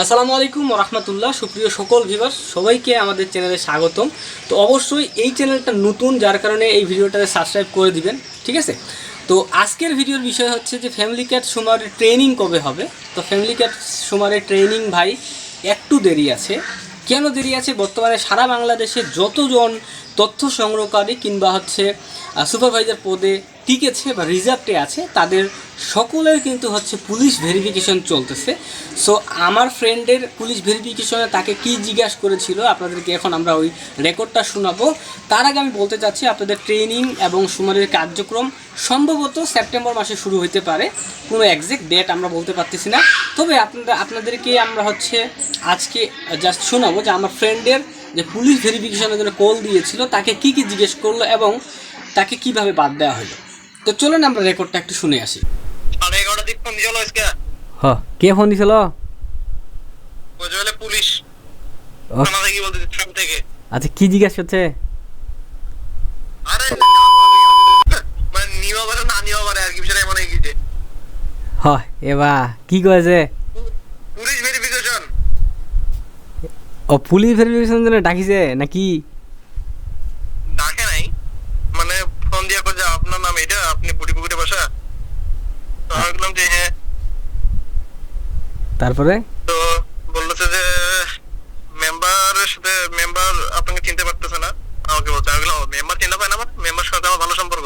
আসসালামু আলাইকুম রহমতুল্লাহ। সুপ্রিয় সকল ভিউয়ার্স, সবাইকে আমাদের চ্যানেলে স্বাগতম। তো অবশ্যই এই চ্যানেলটা নতুন, যার কারণে এই ভিডিওটাতে সাবস্ক্রাইব করে দিবেন, ঠিক আছে? তো আজকের ভিডিওর বিষয় হচ্ছে যে ফ্যামিলি ক্যাট সুমারের ট্রেনিং কবে হবে। তো ফ্যামিলি ক্যাট সুমারের ট্রেনিং ভাই একটু দেরি আছে। কেন দেরি আছে? বর্তমানে সারা বাংলাদেশে যতজন তথ্য সংগ্রহকারী কিংবা সুপারভাইজার পদে টিকেছে বা রিজার্ভে আছে, তাদের সকলের কিন্তু পুলিশ ভেরিফিকেশন চলতেছে। সো আমার ফ্রেন্ডের পুলিশ ভেরিফিকেশনে তাকে কি জিজ্ঞাসা করেছিল আপনাদেরকে এখন আমরা ওই রেকর্ডটা শোনাবো। তার আগে আমি বলতে চাচ্ছি, আপনাদের ট্রেনিং এবং সুমারের কার্যক্রম সম্ভবত সেপ্টেম্বর মাসে শুরু হতে পারে। কোনো এক্সাক্ট ডেট আমরা বলতে পারতেছি না। তবে আপনাদেরকে আমরা আজকে জাস্ট শোনাবো যে আমার ফ্রেন্ডের যে পুলিশ ভেরিফিকেশনের জন্য কল দিয়েছিল তাকে কি কি জিজ্ঞেস করলো এবং তাকে কিভাবে বাদ দেওয়া হলো। তো চলুন আমরা রেকর্ডটা একটু শুনে আসি। কে ফোন দিছিল? পুলিশ। আচ্ছা, কি জিজ্ঞাসা করছে? এবার কি কয়েছে? Police verification. ও পুলিশ ভেরিফিকেশন জন্য ডাকিছে নাকি? ডাকে নাই, মানে ফোন দিয়া কইছে আপনার নাম এটা, আপনি বুড়িপুকুরে বাসা। তো আমি বললাম যে হ্যাঁ। তারপরে তো বলছে যে মেম্বারের সাথে, মেম্বার আপনাকে চিনতে পারতেছে না আমাকে বলছে। আমি বললাম মেম্বার চিনতে পায় না, আমার মেম্বার সাথে আমার ভালো সম্পর্ক।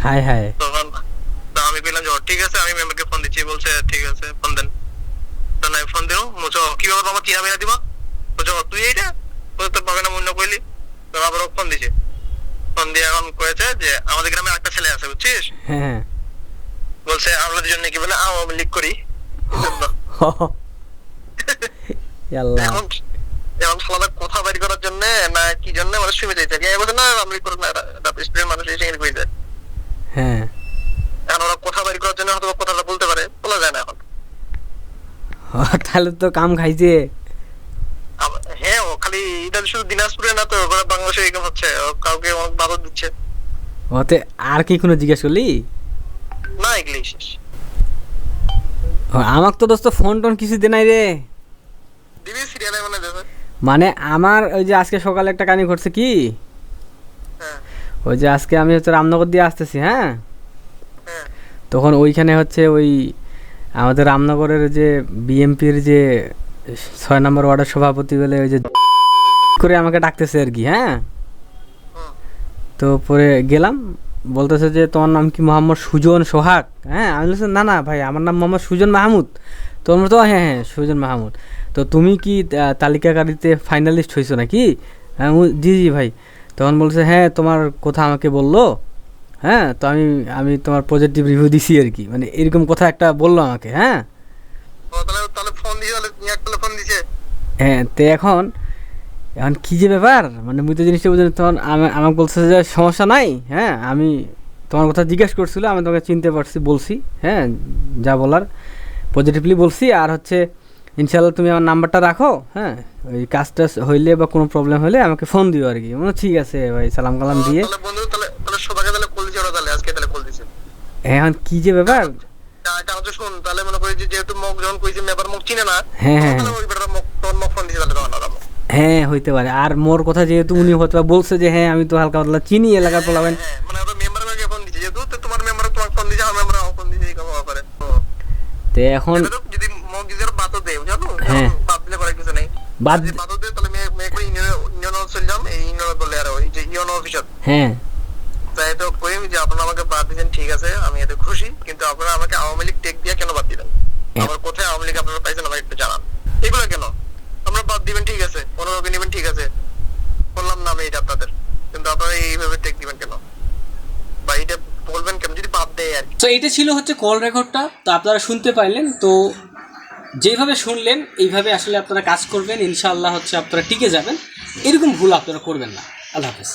High high. তখন আমি বললাম যে ঠিক আছে, আমি মেম্বারকে ফোন দিচ্ছি। বলছে ঠিক আছে, ফোন দেন। তো আমি ফোন দিল, বলছো কি ব্যাপার, আমার চিনা বেনা দিব। বলছো তুই এইটা তোর পাবে না, মনে করলি। তো আবার ফোন দিছে। ফোন দিয়ে এখন কয়েছে যে আমাদের গ্রামে একটা ছেলে আছে, বুঝছিস। হ্যাঁ। বলছে আমাদের জন্য কি বলে আওয়ামী লীগ করি। এখন শালাদের কথা বাইর করার জন্য না কি জন্য মানে সুবিধা দিচ্ছে। বলছে না আওয়ামী লীগ করে না, স্টুডেন্ট মানুষ এসে কইছে। হ্যাঁ, এখন ওরা কথা বাইর করার জন্য হয়তো কথাটা বলতে পারে, বলা যায় না এখন। তাহলে তো কাম খাইছে। হ্যাঁ, ও খালি এটা শুধু দিনাজপুরে না, তো বাংলাদেশে এরকম হচ্ছে, কাউকে বাধা দিচ্ছে। ওতে আর কি কোনো জিজ্ঞেস করলি? না, এগুলি শেষ। আমাকে তো দোস্ত ফোন টোন কিছু দে নাই রে। দিবি সিরিয়ালে মানে দেবে। মানে আমার ওই যে আজকে সকালে একটা কাহিনী ঘটছে কি, হ্যাঁ ওই যে আজকে আমি রামনগর দিয়ে আসতেছি, হ্যাঁ, হ্যাঁ তখন ওইখানে ওই আমাদের রামনগরের যে বিএমপির যে 6 নম্বর ওয়ার্ডের সভাপতি বলে ওই যে করে আমাকে ডাকতেছে আর কি। হ্যাঁ, তো পরে গেলাম, বলতেছে যে তোমার নাম কি মোহাম্মদ সুজন সোহাগ? হ্যাঁ, আমি বলছি না না ভাই, আমার নাম মোহাম্মদ সুজন মাহমুদ। তোমার তো হ্যাঁ হ্যাঁ সুজন মাহমুদ। তো তুমি কি তালিকাকারীতে ফাইনালিস্ট হয়েছো নাকি? হ্যাঁ জি জি ভাই। তখন বলছে হ্যাঁ, তোমার কথা আমাকে বললো। হ্যাঁ, তো আমি তোমার পজিটিভ রিভিউ দিছি আর কি, মানে এরকম কথা একটা বললো আমাকে। হ্যাঁ তাহলে ফোন দিয়ে ফোন দিছে। হ্যাঁ, তো এখন কী যে ব্যাপার, মানে মুই তো জিনিসটা বুঝি। তখন আমাকে বলছে যে সমস্যা নাই, হ্যাঁ, আমি তোমার কথা জিজ্ঞেস করছিল, আমি তোমাকে চিনতে পারছি, বলছি হ্যাঁ যা বলার পজিটিভলি বলছি। আর ইনশাল্লাহ তুমি আমার নাম্বারটা রাখো, হ্যাঁ, ওই কাজটা হইলে বা কোনো প্রবলেম হলে আমাকে ফোন দিও আর কি। মানে ঠিক আছে ভাই, সালাম কালাম দিয়ে। এখন কী যে ব্যাপার, শুন তাহলে মনে করি যেহেতু মুখ যখন কইছি মেম্বার মুখ চিনে না। হ্যাঁ হ্যাঁ হ্যাঁ, হইতে পারে। আর মোর কথা যেহেতু উনি হয়তো বলছে যে হ্যাঁ আমি তো হালকা পাতলা চিনি এলাকার পোলাবেন, মানে মেম্বারকে ফোন দিছে, যেহেতু তোমার মেম্বার তোমাকে ফোন দিছে, আমার মেম্বার ফোন দিছে, এই কথা পারে। তো এখন যদি মগিজের বাতো দেও জানো, হ্যাঁ বাদ দিলে পরে কিছু নেই। বাদ বাতো দে, তাহলে মেয়ে কই ইউনিয়ন চলে যাম, এই ইউনিয়ন বলে আর ওই যে ইউনিয়ন অফিসার। হ্যাঁ, তাই তো কই যে আপনারা আমাকে বাদ দিয়েছেন, ঠিক আছে, আমি এতে খুশি, কিন্তু আপনারা আমাকে আওয়ামী লীগ টেক দিয়ে কেন বাদ দিলেন? আমার কোথায় আওয়ামী লীগ আপনারা পাইছেন আমাকে একটু জানান। এগুলো কেন আমরা বাদ দিবেন? ঠিক আছে, অন্যকে নেবেন, ঠিক আছে, বললাম না আমি এটা আপনাদের, কিন্তু আপনারা এইভাবে টেক দিবেন কেন বা এটা বলবেন কেন যদি বাদ দেয় আর কি। তো এটা ছিল কল রেকর্ডটা। তো আপনারা শুনতে পাইলেন। তো যেভাবে শুনলেন এইভাবে আসলে আপনারা কাজ করবেন, ইনশাআল্লাহ আপনারা টিকে যাবেন। এরকম ভুল আপনারা করবেন না। আল্লাহ হাফেজ।